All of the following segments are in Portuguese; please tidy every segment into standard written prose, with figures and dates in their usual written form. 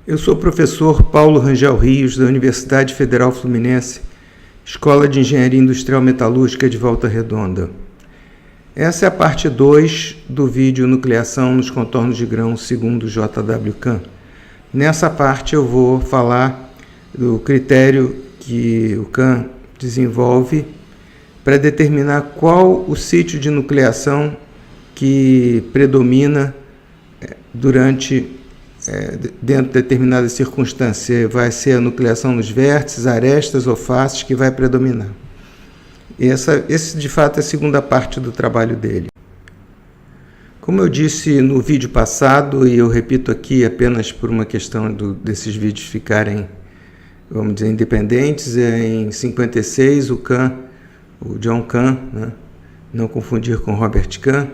Eu sou o professor Paulo Rangel Rios, da Universidade Federal Fluminense, Escola de Engenharia Industrial Metalúrgica de Volta Redonda. Essa é a parte 2 do vídeo Nucleação nos contornos de grão segundo J.W. Kahn. Nessa parte eu vou falar do critério que o Kahn desenvolve para determinar qual o sítio de nucleação que predomina dentro de determinada circunstância. Vai ser a nucleação nos vértices, arestas ou faces que vai predominar. Esse, de fato, é a segunda parte do trabalho dele. Como eu disse no vídeo passado, e eu repito aqui apenas por uma questão desses vídeos ficarem, vamos dizer, independentes, em 56, o John Kahn, né, não confundir com Robert Kahn,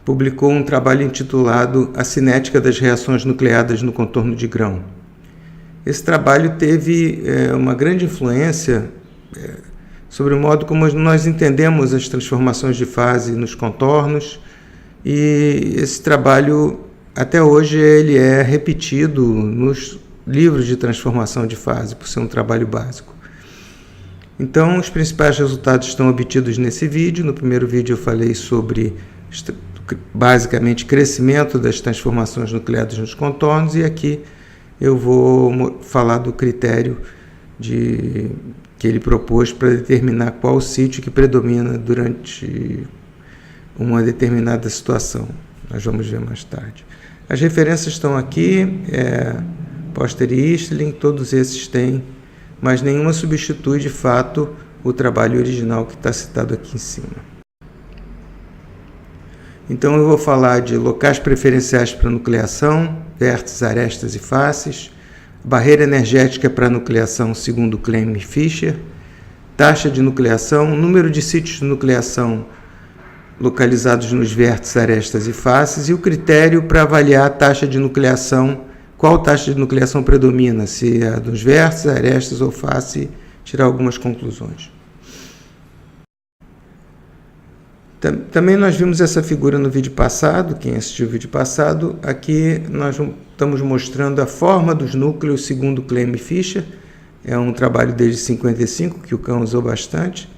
publicou um trabalho intitulado A Cinética das Reações Nucleadas no Contorno de Grão. Esse trabalho teve uma grande influência sobre o modo como nós entendemos as transformações de fase nos contornos, e esse trabalho, até hoje, ele é repetido nos livros de transformação de fase, por ser um trabalho básico. Então, os principais resultados estão obtidos nesse vídeo. No primeiro vídeo eu falei sobre, basicamente, crescimento das transformações nucleadas nos contornos, e aqui eu vou falar do critério que ele propôs para determinar qual o sítio que predomina durante uma determinada situação. Nós vamos ver mais tarde. As referências estão aqui, Poster e Eastling, todos esses têm, mas nenhuma substitui de fato o trabalho original que está citado aqui em cima. Então eu vou falar de locais preferenciais para nucleação, vértices, arestas e faces, barreira energética para nucleação segundo Klemm e Fischer, taxa de nucleação, número de sítios de nucleação localizados nos vértices, arestas e faces, e o critério para avaliar a taxa de nucleação, qual taxa de nucleação predomina, se é a dos vértices, arestas ou face, tirar algumas conclusões. Também nós vimos essa figura no vídeo passado. Quem assistiu o vídeo passado, aqui nós estamos mostrando a forma dos núcleos segundo Klemm e Fischer. É um trabalho desde 55, que o Kahn usou bastante,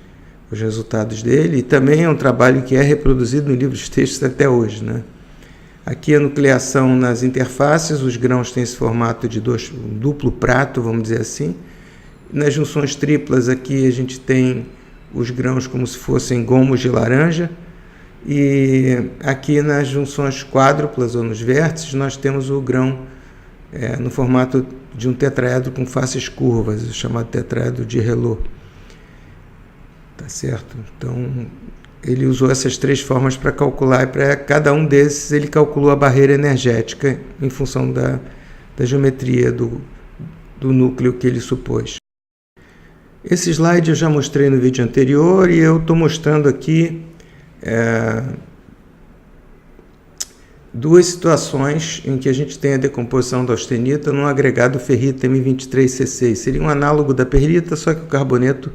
os resultados dele, e também é um trabalho que é reproduzido em livros de textos até hoje, né? Aqui a nucleação nas interfaces, os grãos têm esse formato de um duplo prato, vamos dizer assim. Nas junções triplas, aqui a gente tem os grãos como se fossem gomos de laranja, e aqui nas junções quádruplas ou nos vértices nós temos o grão no formato de um tetraedro com faces curvas, o chamado tetraedro de Rayleigh. Tá certo? Então ele usou essas três formas para calcular, e para cada um desses ele calculou a barreira energética em função da geometria do núcleo que ele supôs. Esse slide eu já mostrei no vídeo anterior, e eu estou mostrando aqui duas situações em que a gente tem a decomposição da austenita num agregado ferrita M23C6. Seria um análogo da perlita, só que o carboneto,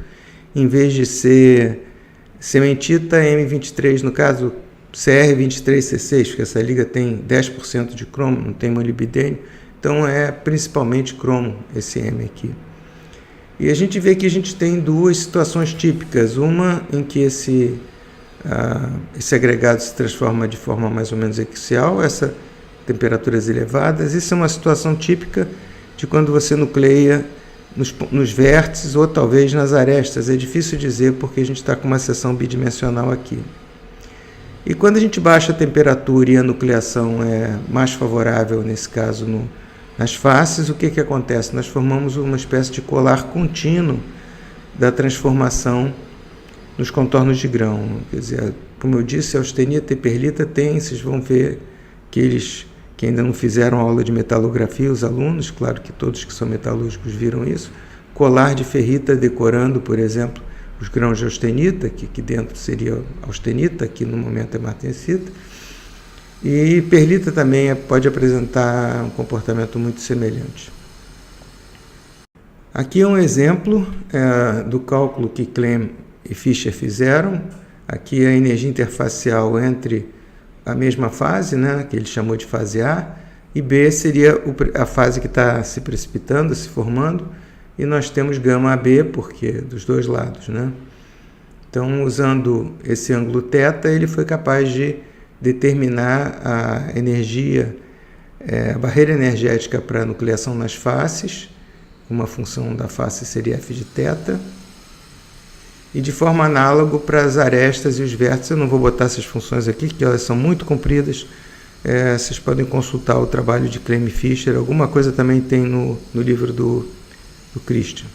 em vez de ser cementita, M23, no caso Cr23C6, porque essa liga tem 10% de cromo, não tem molibdênio, então é principalmente cromo esse M aqui. E a gente vê que a gente tem duas situações típicas, uma em que esse agregado se transforma de forma mais ou menos axial, temperaturas elevadas. Isso é uma situação típica de quando você nucleia nos vértices ou talvez nas arestas. É difícil dizer porque a gente está com uma seção bidimensional aqui. E quando a gente baixa a temperatura e a nucleação é mais favorável, nesse caso nas faces, o que acontece? Nós formamos uma espécie de colar contínuo da transformação nos contornos de grão. Quer dizer, como eu disse, a austenita e perlita tem, vocês vão ver que ainda não fizeram aula de metalografia, os alunos, claro que todos que são metalúrgicos viram isso, colar de ferrita decorando, por exemplo, os grãos de austenita, que aqui dentro seria austenita, aqui no momento é martensita, e perlita também pode apresentar um comportamento muito semelhante. Aqui é um exemplo do cálculo que Klemm e Fischer fizeram. Aqui a energia interfacial entre a mesma fase, né, que ele chamou de fase A, e B seria a fase que está se precipitando, se formando, e nós temos gama AB, porque dos dois lados, né? Então, usando esse ângulo θ, ele foi capaz de determinar a energia, a barreira energética para a nucleação nas faces. Uma função da face seria f de θ. E de forma análoga para as arestas e os vértices. Eu não vou botar essas funções aqui, porque elas são muito compridas. Vocês podem consultar o trabalho de Clem Fischer. Alguma coisa também tem no livro do Christian.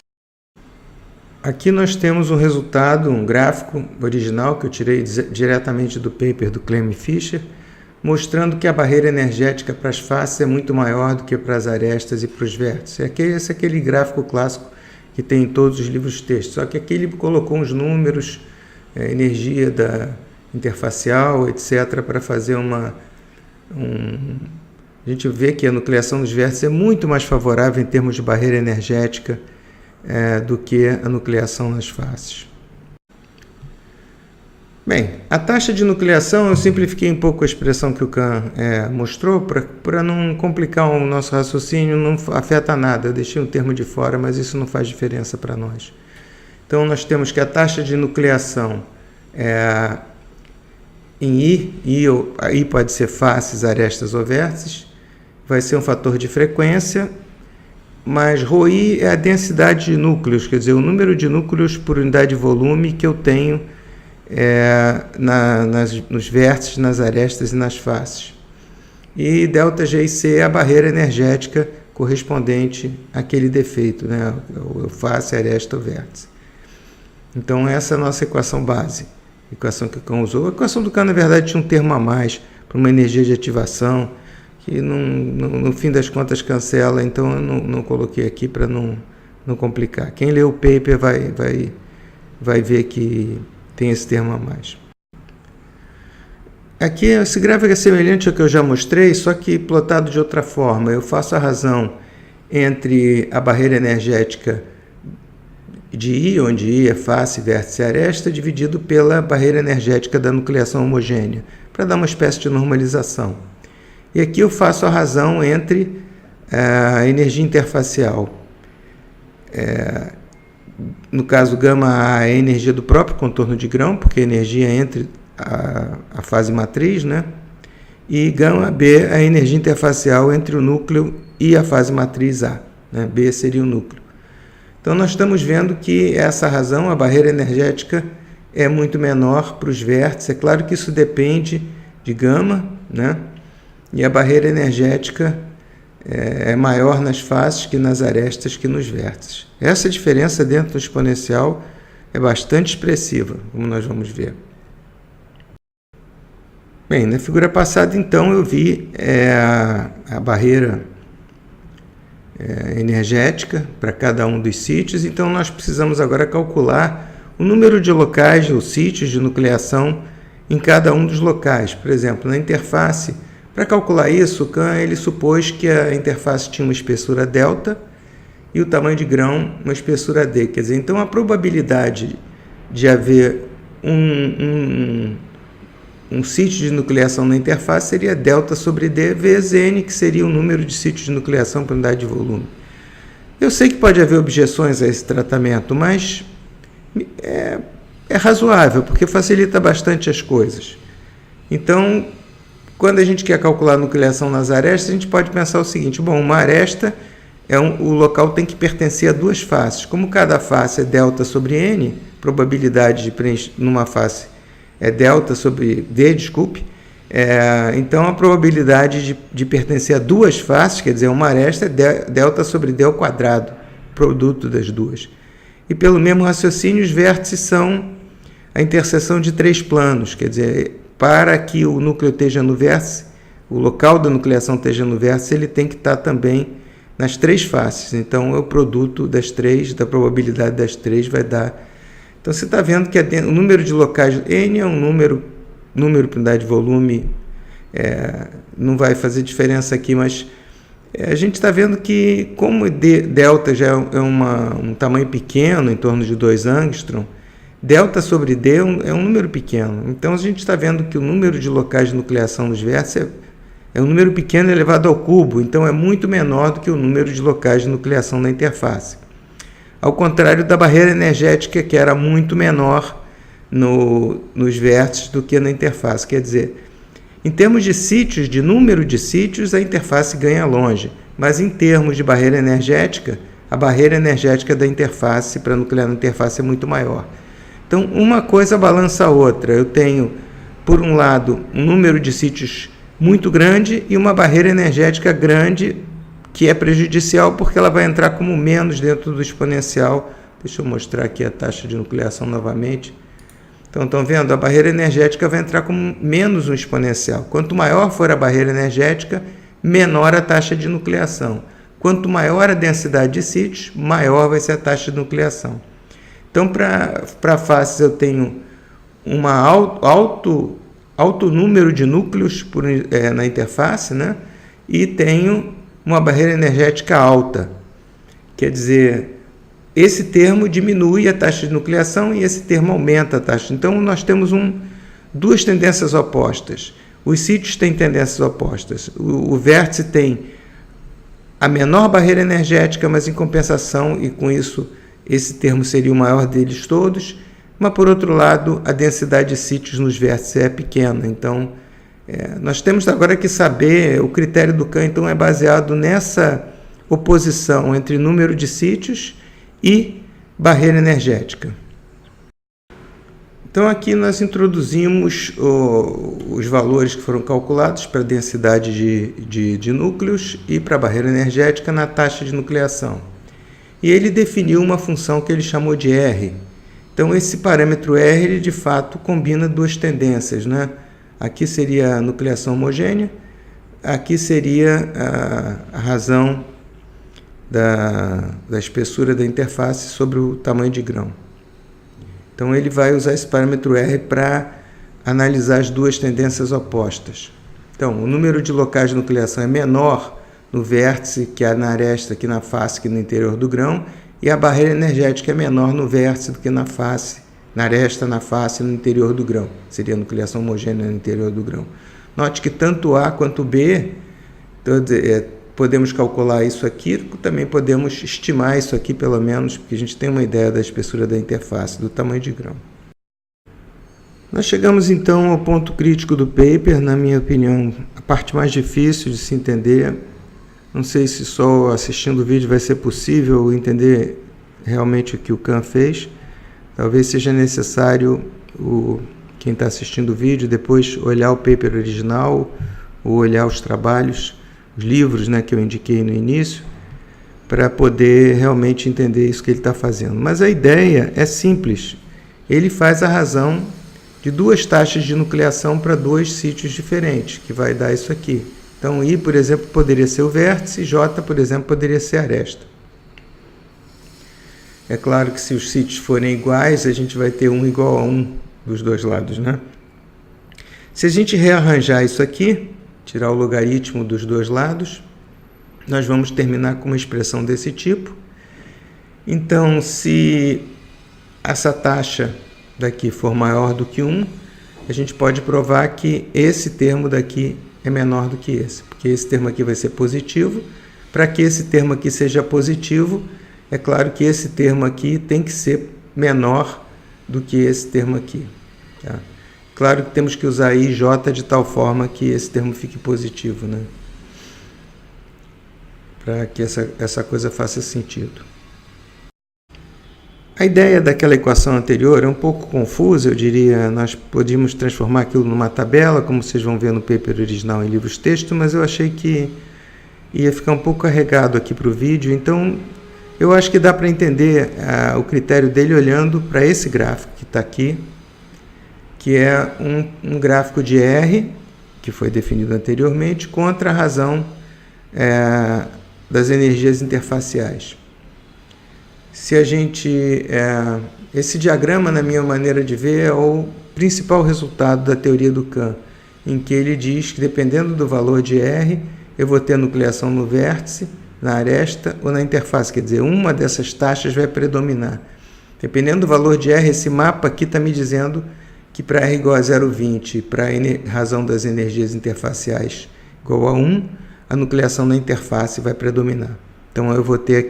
Aqui nós temos um resultado, um gráfico original que eu tirei diretamente do paper do Clem Fischer, mostrando que a barreira energética para as faces é muito maior do que para as arestas e para os vértices. Esse é aquele gráfico clássico que tem em todos os livros de texto, só que aqui ele colocou uns números, energia da interfacial, etc., para fazer a gente vê que a nucleação dos vértices é muito mais favorável em termos de barreira energética do que a nucleação nas faces. Bem, a taxa de nucleação, eu simplifiquei um pouco a expressão que o Kahn mostrou, para não complicar o nosso raciocínio, não afeta nada. Eu deixei um termo de fora, mas isso não faz diferença para nós. Então, nós temos que a taxa de nucleação em I pode ser faces, arestas ou vértices, vai ser um fator de frequência, mas ρI é a densidade de núcleos, quer dizer, o número de núcleos por unidade de volume que eu tenho nos vértices, nas arestas e nas faces. E ΔGIC é a barreira energética correspondente àquele defeito, né? O face, aresta ou vértice. Então essa é a nossa equação base, a equação que o Kahn usou. A equação do Kahn, na verdade, tinha um termo a mais para uma energia de ativação, que no fim das contas cancela, então eu não coloquei aqui para não complicar. Quem lê o paper vai ver que tem esse termo a mais. Aqui esse gráfico é semelhante ao que eu já mostrei, só que plotado de outra forma. Eu faço a razão entre a barreira energética de I, onde I é face, vértice e aresta, dividido pela barreira energética da nucleação homogênea, para dar uma espécie de normalização. E aqui eu faço a razão entre a energia interfacial. No caso, gama A é a energia do próprio contorno de grão, porque a energia entre a fase matriz, né? E gama B é a energia interfacial entre o núcleo e a fase matriz A, né? B seria o núcleo. Então, nós estamos vendo que essa razão, a barreira energética, é muito menor para os vértices. É claro que isso depende de gama, né? E a barreira energética é maior nas faces que nas arestas que nos vértices. Essa diferença dentro do exponencial é bastante expressiva, como nós vamos ver. Bem, na figura passada, então, eu vi a barreira energética para cada um dos sítios, então nós precisamos agora calcular o número de locais ou sítios de nucleação em cada um dos locais. Por exemplo, na interface, para calcular isso, o Kahn ele supôs que a interface tinha uma espessura delta e o tamanho de grão uma espessura D. Quer dizer, então a probabilidade de haver um sítio de nucleação na interface seria delta sobre D vezes N, que seria o número de sítios de nucleação por unidade de volume. Eu sei que pode haver objeções a esse tratamento, mas é razoável, porque facilita bastante as coisas. Então, quando a gente quer calcular a nucleação nas arestas, a gente pode pensar o seguinte: bom, uma aresta, o local tem que pertencer a duas faces. Como cada face é delta sobre N, probabilidade de preencher numa face é delta sobre D, desculpe, então a probabilidade de pertencer a duas faces, quer dizer, uma aresta, é delta sobre D ao quadrado, produto das duas. E pelo mesmo raciocínio, os vértices são a interseção de três planos, quer dizer, para que o núcleo esteja no vértice, o local da nucleação esteja no vértice, ele tem que estar também nas três faces. Então, é o produto das três, da probabilidade das três, vai dar. Então, você está vendo que o número de locais, N é um número por unidade de volume, não vai fazer diferença aqui, mas a gente está vendo que, como delta já é um tamanho pequeno, em torno de 2 angstrom, delta sobre D é um número pequeno. Então, a gente está vendo que o número de locais de nucleação nos vértices é um número pequeno elevado ao cubo, então é muito menor do que o número de locais de nucleação da interface. Ao contrário da barreira energética, que era muito menor nos vértices do que na interface. Quer dizer, em termos de sítios, de número de sítios, a interface ganha longe, mas em termos de barreira energética, a barreira energética da interface para nuclear na interface é muito maior. Então, uma coisa balança a outra. Eu tenho, por um lado, um número de sítios muito grande e uma barreira energética grande, que é prejudicial porque ela vai entrar como menos dentro do exponencial. Deixa eu mostrar aqui a taxa de nucleação novamente. Então, estão vendo? A barreira energética vai entrar como menos um exponencial. Quanto maior for a barreira energética, menor a taxa de nucleação. Quanto maior a densidade de sítios, maior vai ser a taxa de nucleação. Então, para faces, eu tenho um alto número de núcleos na interface, né? E tenho uma barreira energética alta. Quer dizer, esse termo diminui a taxa de nucleação e esse termo aumenta a taxa. Então, nós temos duas tendências opostas. Os sítios têm tendências opostas. O vértice tem a menor barreira energética, mas em compensação, e com isso esse termo seria o maior deles todos, mas por outro lado a densidade de sítios nos vértices é pequena. Então nós temos agora que saber, o critério do Kahn então é baseado nessa oposição entre número de sítios e barreira energética. Então aqui nós introduzimos os valores que foram calculados para a densidade de núcleos e para a barreira energética na taxa de nucleação. E ele definiu uma função que ele chamou de R. Então esse parâmetro R, ele de fato combina duas tendências, né? Aqui seria a nucleação homogênea, aqui seria a razão da espessura da interface sobre o tamanho de grão. Então, ele vai usar esse parâmetro R para analisar as duas tendências opostas. Então, o número de locais de nucleação é menor no vértice que é na aresta, que na face, que no interior do grão, e a barreira energética é menor no vértice do que na face, na aresta, na face e no interior do grão. Seria a nucleação homogênea no interior do grão. Note que tanto A quanto B, podemos calcular isso aqui, também podemos estimar isso aqui pelo menos, porque a gente tem uma ideia da espessura da interface, do tamanho de grão. Nós chegamos então ao ponto crítico do paper, na minha opinião, a parte mais difícil de se entender. Não sei se só assistindo o vídeo vai ser possível entender realmente o que o Kahn fez. Talvez seja necessário quem está assistindo o vídeo depois olhar o paper original ou olhar os trabalhos, os livros, né, que eu indiquei no início, para poder realmente entender isso que ele está fazendo. Mas a ideia é simples. Ele faz a razão de duas taxas de nucleação para dois sítios diferentes, que vai dar isso aqui. Então, I, por exemplo, poderia ser o vértice, J, por exemplo, poderia ser a aresta. É claro que se os sítios forem iguais, a gente vai ter 1 igual a 1 dos dois lados, né? Se a gente rearranjar isso aqui, tirar o logaritmo dos dois lados, nós vamos terminar com uma expressão desse tipo. Então, se essa taxa daqui for maior do que 1, a gente pode provar que esse termo daqui é menor do que esse, porque esse termo aqui vai ser positivo. Para que esse termo aqui seja positivo, é claro que esse termo aqui tem que ser menor do que esse termo aqui, tá? Claro que temos que usar I e J de tal forma que esse termo fique positivo, né? Para que essa coisa faça sentido. A ideia daquela equação anterior é um pouco confusa, eu diria. Nós podíamos transformar aquilo numa tabela, como vocês vão ver no paper original em livros texto, mas eu achei que ia ficar um pouco carregado aqui para o vídeo, então eu acho que dá para entender o critério dele olhando para esse gráfico que está aqui, que é um gráfico de R, que foi definido anteriormente, contra a razão das energias interfaciais. Se a gente, esse diagrama, na minha maneira de ver, é o principal resultado da teoria do Kahn, em que ele diz que, dependendo do valor de R, eu vou ter nucleação no vértice, na aresta ou na interface, quer dizer, uma dessas taxas vai predominar. Dependendo do valor de R, esse mapa aqui está me dizendo que para R igual a 0,20, para a razão das energias interfaciais igual a 1, a nucleação na interface vai predominar. Então eu vou ter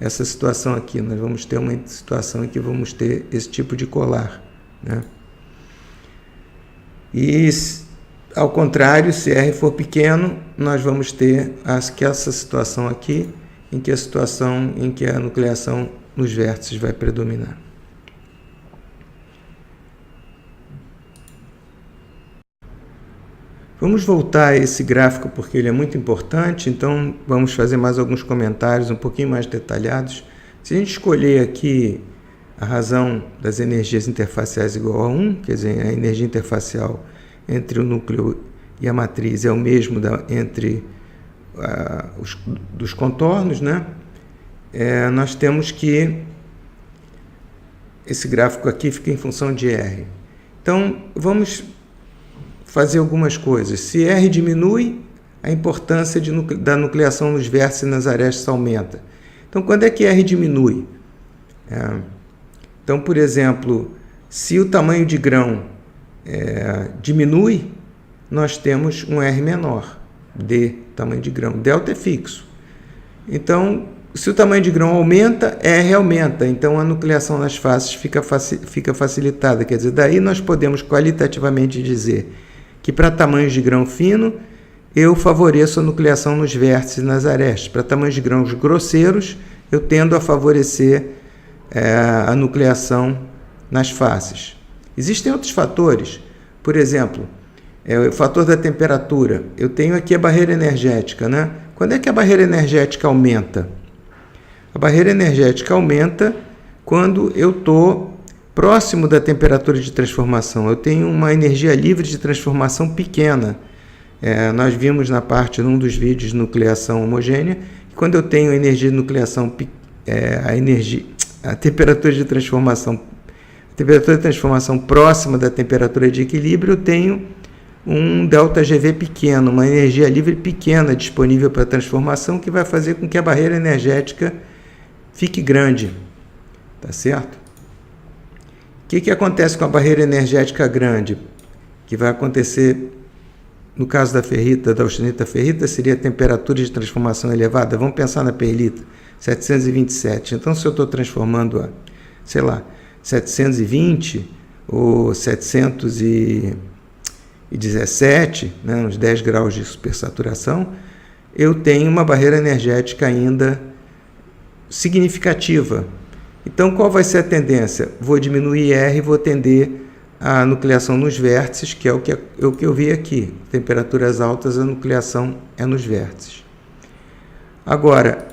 essa situação aqui, nós vamos ter uma situação em que vamos ter esse tipo de colar, né? E ao contrário, se R for pequeno, nós vamos ter essa situação aqui, em que a nucleação nos vértices vai predominar. Vamos voltar a esse gráfico porque ele é muito importante, então vamos fazer mais alguns comentários um pouquinho mais detalhados. Se a gente escolher aqui a razão das energias interfaciais igual a 1, quer dizer, a energia interfacial entre o núcleo e a matriz é o mesmo entre dos contornos, né? Nós temos que esse gráfico aqui fica em função de R. Então, vamos fazer algumas coisas. Se R diminui, a importância da nucleação nos vértices e nas arestas aumenta. Então, quando é que R diminui? Então, por exemplo, se o tamanho de grão diminui, nós temos um R menor, D, tamanho de grão. Delta é fixo. Então, se o tamanho de grão aumenta, R aumenta. Então, a nucleação nas faces fica facilitada. Quer dizer, daí nós podemos qualitativamente dizer que para tamanhos de grão fino, eu favoreço a nucleação nos vértices e nas arestas. Para tamanhos de grãos grosseiros, eu tendo a favorecer a nucleação nas faces. Existem outros fatores. Por exemplo, o fator da temperatura. Eu tenho aqui a barreira energética, né? Quando é que a barreira energética aumenta? A barreira energética aumenta quando eu estou próximo da temperatura de transformação. Eu tenho uma energia livre de transformação pequena. Nós vimos num dos vídeos de nucleação homogênea, que quando eu tenho energia de nucleação, a temperatura de transformação próxima da temperatura de equilíbrio, eu tenho um ΔGV pequeno, uma energia livre pequena disponível para transformação, que vai fazer com que a barreira energética fique grande. Tá certo? O que acontece com a barreira energética grande? Que vai acontecer, no caso da ferrita, da austenita ferrita, seria a temperatura de transformação elevada. Vamos pensar na perlita, 727. Então, se eu estou transformando a, 720 ou 717, né, uns 10 graus de supersaturação, eu tenho uma barreira energética ainda significativa. Então, qual vai ser a tendência? Vou diminuir R e vou tender a nucleação nos vértices, que é o que eu vi aqui. Temperaturas altas, a nucleação é nos vértices. Agora,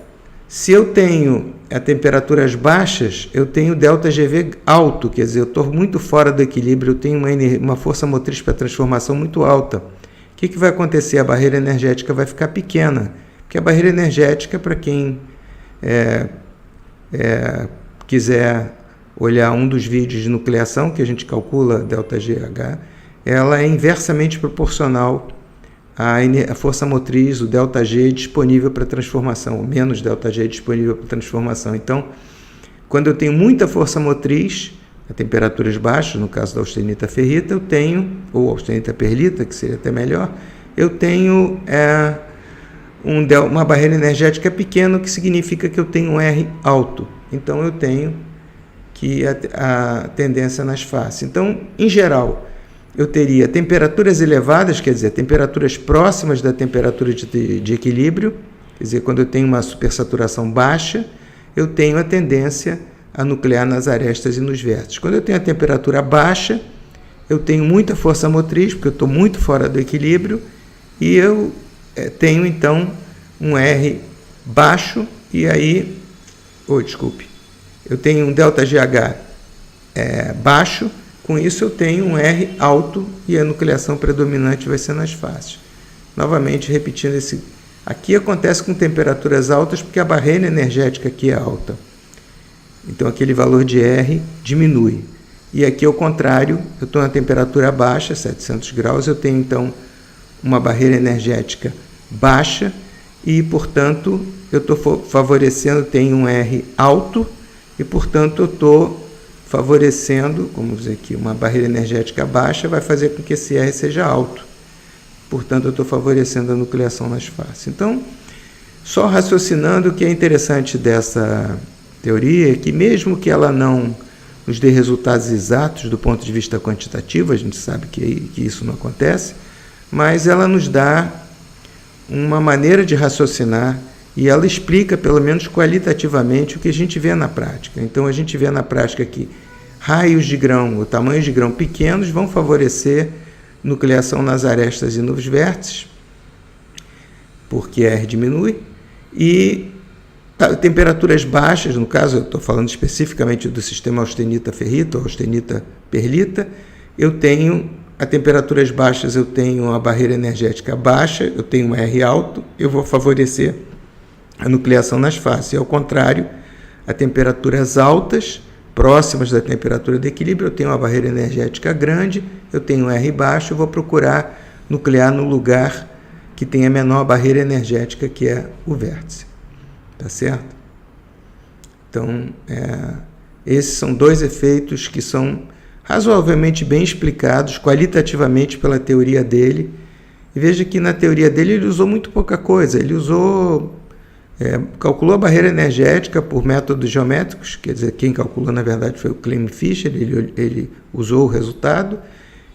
se eu tenho temperaturas baixas, eu tenho ΔGV alto, quer dizer, eu estou muito fora do equilíbrio, eu tenho uma força motriz para transformação muito alta. O que vai acontecer? A barreira energética vai ficar pequena, porque a barreira energética, para quem quiser olhar um dos vídeos de nucleação, que a gente calcula ΔGH, ela é inversamente proporcional à força motriz, o ΔG disponível para transformação, o menos ΔG disponível para transformação. Então, quando eu tenho muita força motriz, a temperaturas baixas, no caso da austenita ferrita, eu tenho, ou austenita perlita, que seria até melhor, eu tenho uma barreira energética pequena, o que significa que eu tenho um R alto. Então, eu tenho que a tendência nas faces. Então, em geral, eu teria temperaturas elevadas, quer dizer, temperaturas próximas da temperatura de equilíbrio, quer dizer, quando eu tenho uma supersaturação baixa, eu tenho a tendência a nuclear nas arestas e nos vértices. Quando eu tenho a temperatura baixa, eu tenho muita força motriz, porque eu estou muito fora do equilíbrio, e eu tenho, então, um R baixo, e aí... eu tenho um ΔGH baixo, com isso eu tenho um R alto e a nucleação predominante vai ser nas faces. Novamente, repetindo aqui acontece com temperaturas altas porque a barreira energética aqui é alta. Então, aquele valor de R diminui. E aqui, ao contrário, eu estou na temperatura baixa, 700 graus, eu tenho, então, uma barreira energética baixa e, portanto, eu estou favorecendo, tenho um R alto, e, portanto, eu estou favorecendo, como dizer aqui, uma barreira energética baixa vai fazer com que esse R seja alto. portanto eu estou favorecendo a nucleação nas faces. Então, só raciocinando, o que é interessante dessa teoria é que mesmo que ela não nos dê resultados exatos do ponto de vista quantitativo, a gente sabe que isso não acontece, mas ela nos dá uma maneira de raciocinar e ela explica, pelo menos qualitativamente, o que a gente vê na prática. Então, a gente vê na prática que raios de grão, ou tamanhos de grão pequenos, vão favorecer nucleação nas arestas e nos vértices, porque R diminui, e temperaturas baixas, no caso, eu estou falando especificamente do sistema austenita-ferrita ou austenita-perlita, eu tenho, a temperaturas baixas eu tenho a barreira energética baixa, eu tenho um R alto, eu vou favorecer a nucleação nas faces. E, ao contrário, a temperaturas altas, próximas da temperatura de equilíbrio, eu tenho uma barreira energética grande, eu tenho um R baixo, eu vou procurar nuclear no lugar que tem a menor barreira energética, que é o vértice. Tá certo? Então, esses são dois efeitos que são razoavelmente bem explicados qualitativamente pela teoria dele. E veja que na teoria dele ele usou muito pouca coisa. Ele calculou a barreira energética por métodos geométricos, quer dizer, quem calculou na verdade foi o Clem Fischer, ele usou o resultado.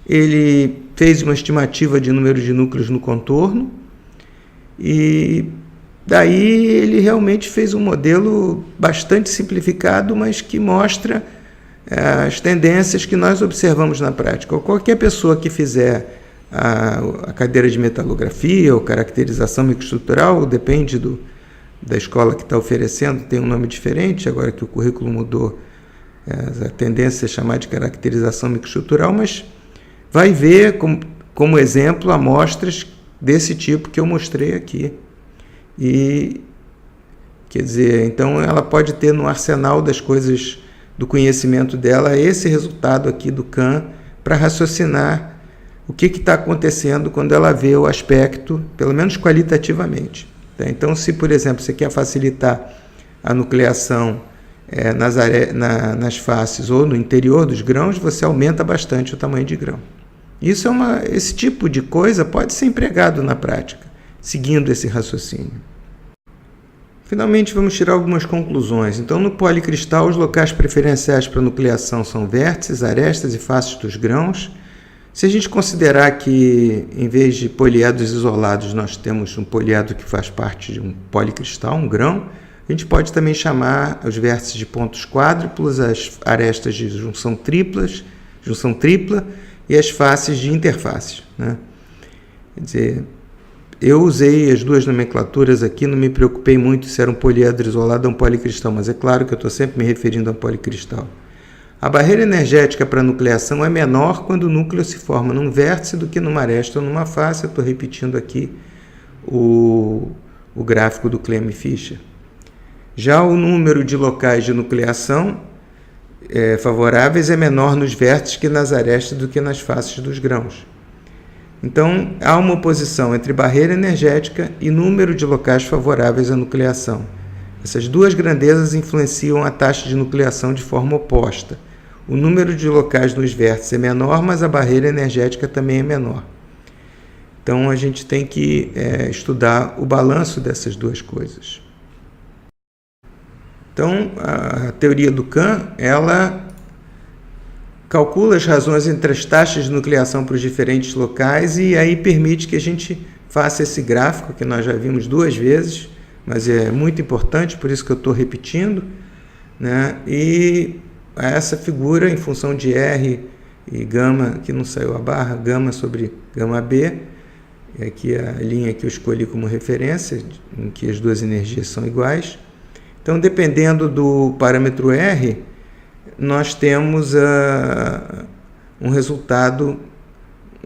Ele fez uma estimativa de número de núcleos no contorno e daí ele realmente fez um modelo bastante simplificado, mas que mostra as tendências que nós observamos na prática. Qualquer pessoa que fizer a cadeira de metalografia ou caracterização microestrutural, depende da escola que está oferecendo, tem um nome diferente, agora que o currículo mudou, a tendência é chamar de caracterização microestrutural, mas vai ver como exemplo amostras desse tipo que eu mostrei aqui. E, quer dizer, então ela pode ter no arsenal das coisas do conhecimento dela esse resultado aqui do Kahn para raciocinar o que está acontecendo quando ela vê o aspecto, pelo menos qualitativamente. Tá? Então, se, por exemplo, você quer facilitar a nucleação nas faces ou no interior dos grãos, você aumenta bastante o tamanho de grão. Esse tipo de coisa pode ser empregado na prática, seguindo esse raciocínio. Finalmente, vamos tirar algumas conclusões. Então, no policristal, os locais preferenciais para nucleação são vértices, arestas e faces dos grãos. Se a gente considerar que, em vez de poliedros isolados, nós temos um poliedro que faz parte de um policristal, um grão, a gente pode também chamar os vértices de pontos quádruplos, as arestas de junção tripla e as faces de interfaces, né? Quer dizer, eu usei as duas nomenclaturas aqui, não me preocupei muito se era um poliedro isolado ou um policristal, mas é claro que eu estou sempre me referindo a um policristal. A barreira energética para a nucleação é menor quando o núcleo se forma num vértice do que numa aresta ou numa face. Eu estou repetindo aqui o gráfico do Clem Fischer. Já o número de locais de nucleação favoráveis é menor nos vértices que nas arestas do que nas faces dos grãos. Então, há uma oposição entre barreira energética e número de locais favoráveis à nucleação. Essas duas grandezas influenciam a taxa de nucleação de forma oposta. O número de locais nos vértices é menor, mas a barreira energética também é menor. Então, a gente tem que estudar o balanço dessas duas coisas. Então, a teoria do Kahn, ela calcula as razões entre as taxas de nucleação para os diferentes locais e aí permite que a gente faça esse gráfico que nós já vimos duas vezes, mas é muito importante, por isso que eu estou repetindo, né? E essa figura em função de R e gama, que não saiu a barra, gama sobre gama B, aqui é a linha que eu escolhi como referência, em que as duas energias são iguais. Então, dependendo do parâmetro R, nós temos um resultado,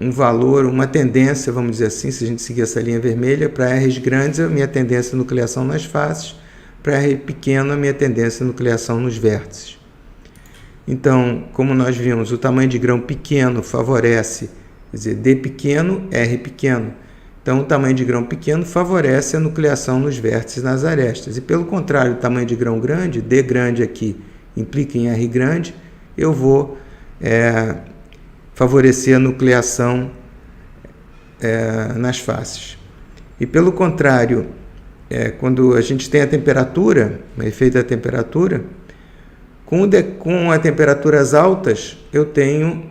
um valor, uma tendência, vamos dizer assim, se a gente seguir essa linha vermelha, para R's grandes, a minha tendência de nucleação nas faces, para R pequeno, a minha tendência de nucleação nos vértices. Então, como nós vimos, o tamanho de grão pequeno favorece, quer dizer, D pequeno, R pequeno. Então, o tamanho de grão pequeno favorece a nucleação nos vértices nas arestas. E, pelo contrário, o tamanho de grão grande, D grande aqui, implica em R grande, eu vou favorecer a nucleação nas faces. E pelo contrário, quando a gente tem a temperatura, o efeito da temperatura, com as temperaturas altas, eu tenho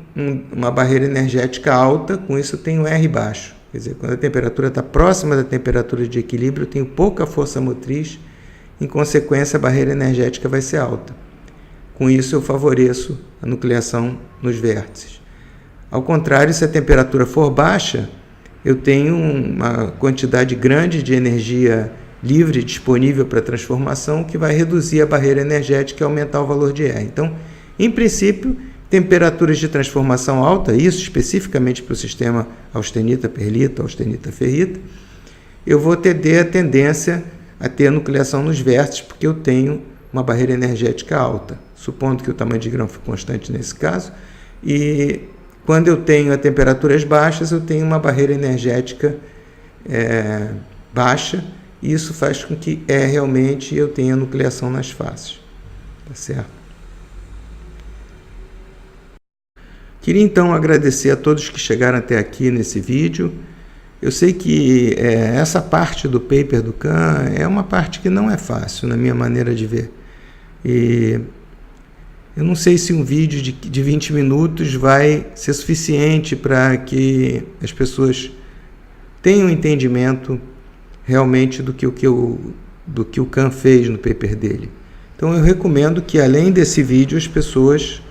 uma barreira energética alta, com isso eu tenho R baixo. Quer dizer, quando a temperatura está próxima da temperatura de equilíbrio, eu tenho pouca força motriz, em consequência a barreira energética vai ser alta. Com isso eu favoreço a nucleação nos vértices. Ao contrário, se a temperatura for baixa, eu tenho uma quantidade grande de energia livre disponível para transformação, que vai reduzir a barreira energética e aumentar o valor de R. Então, em princípio, temperaturas de transformação alta, isso especificamente para o sistema austenita-perlita, austenita-ferrita, eu vou ter a tendência a ter a nucleação nos vértices, porque eu tenho uma barreira energética alta, supondo que o tamanho de grão for constante nesse caso, e quando eu tenho a temperaturas baixas, eu tenho uma barreira energética baixa, e isso faz com que realmente eu tenha nucleação nas faces. Tá certo? Queria então agradecer a todos que chegaram até aqui nesse vídeo. Eu sei que essa parte do paper do Kahn é uma parte que não é fácil, na minha maneira de ver. E eu não sei se um vídeo de 20 minutos vai ser suficiente para que as pessoas tenham entendimento realmente do que o Kahn fez no paper dele. Então eu recomendo que, além desse vídeo, as pessoas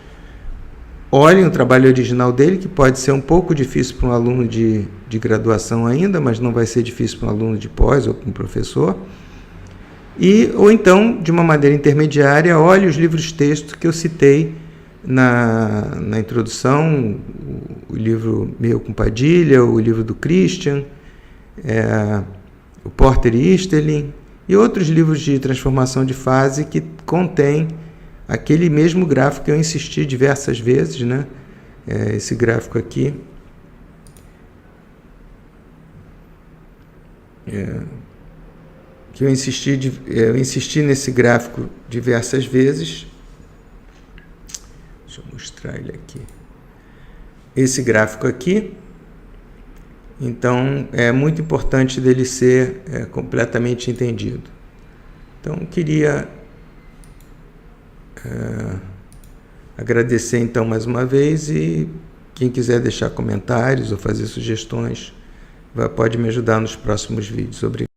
olhem o trabalho original dele, que pode ser um pouco difícil para um aluno de graduação ainda, mas não vai ser difícil para um aluno de pós ou para um professor. Ou então, de uma maneira intermediária, olhe os livros-texto que eu citei na introdução, o livro meu com Padilha, o livro do Christian, o Porter e Easterlin, e outros livros de transformação de fase que contém aquele mesmo gráfico que eu insisti diversas vezes, né? Esse gráfico aqui. Que eu insisti nesse gráfico diversas vezes. Deixa eu mostrar ele aqui. Esse gráfico aqui. Então, é muito importante dele ser completamente entendido. Então, queria agradecer então mais uma vez, e quem quiser deixar comentários ou fazer sugestões, pode me ajudar nos próximos vídeos. Obrigado.